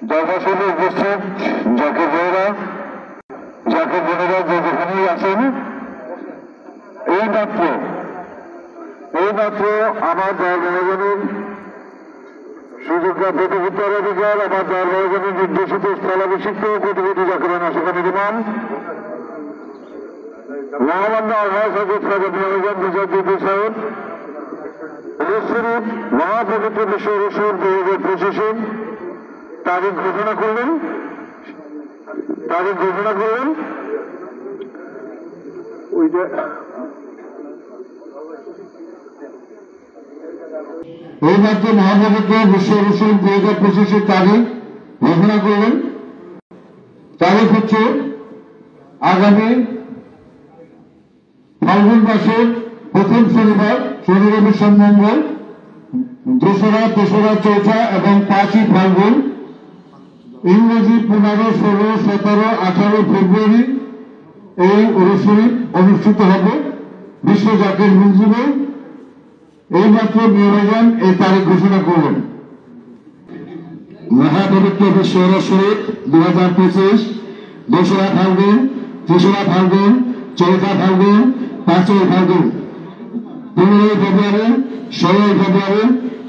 দরবার উপস্থিত জাকির ভাইরা, জাকির বোনেরা যে যেখানেই আছেন, এইমাত্র আমার দরবারের সুযোগটা উত্তরাধিকার আমার দরবারের নির্দেশিত স্থলাভিষিক্ত কোটি কোটি জাকিরান আশিকানের ইমাম মহামান্য আলহাজ হযরত খাজা মিয়াজান মুজাদ্দিদ সাহেব শরীফ মহাপবিত্র বিশ্ব রসুল 2025 তারিখ ঘোষণা করলেন। এইমাত্র মহাপবিত্র বিশ্ব রসুল 2025 তারিখ ঘোষণা করলেন। তারিখ হচ্ছে আগামী ফাল্গুন মাসের প্রথম শনিবার, শনি রবি সোম মঙ্গল, 2রা 3রা 4ঠা এবং 5ই ফাল্গুন, ইংরেজি 15, 16, 17, 18 ফেব্রুয়ারি এই উরুস শরীফ অনুষ্ঠিত হবে বিশ্ব জাকির মঞ্জিলে। এইমাত্র মিয়াজান এই তারিখ ঘোষণা করলেন। মহাপবিত্র বিশ্ব উরুস শরীফ 2025 2রা ফাল্গুন, 3রা ফাল্গুন, 4ঠা ফাল্গুন, 5ই ফাল্গুন, 15ই ফেব্রুয়ারি, 16ই ফেব্রুয়ারি,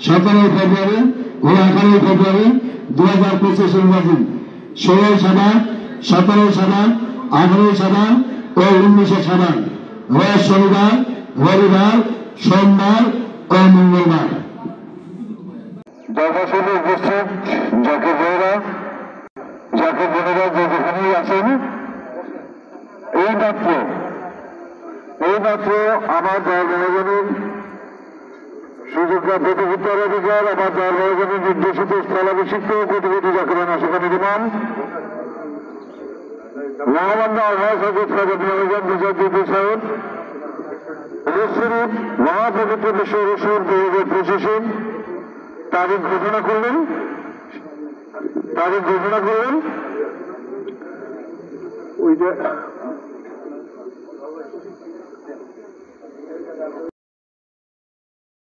17ই ফেব্রুয়ারি ও 18ই ফেব্রুয়ারি 2025 ইংরেজি, 16ই শাবান, 17ই শাবান, 18ই শাবান ও 19শে শাবান, রোজ শনিবার, রবিবার, সোমবার ও মঙ্গলবার। দরবার উপস্থিত জাকির ভাইরা, জাকির বোনেরা যে যেখানেই আছেন, এইমাত্র আমার দরবারের সুযোগটা উত্তরাধিকার আমার দরবারের নির্দেশিত স্থলাভিষিক্ত কোটি কোটি জাকিরান আশিকানের ইমাম মহামান্য আলহাজ হযরত খাজা মিয়াজান মুজাদ্দিদ সাহেব শরীফ মহাপবিত্র বিশ্ব রসুল 2025 তারিখ ঘোষণা করলেন।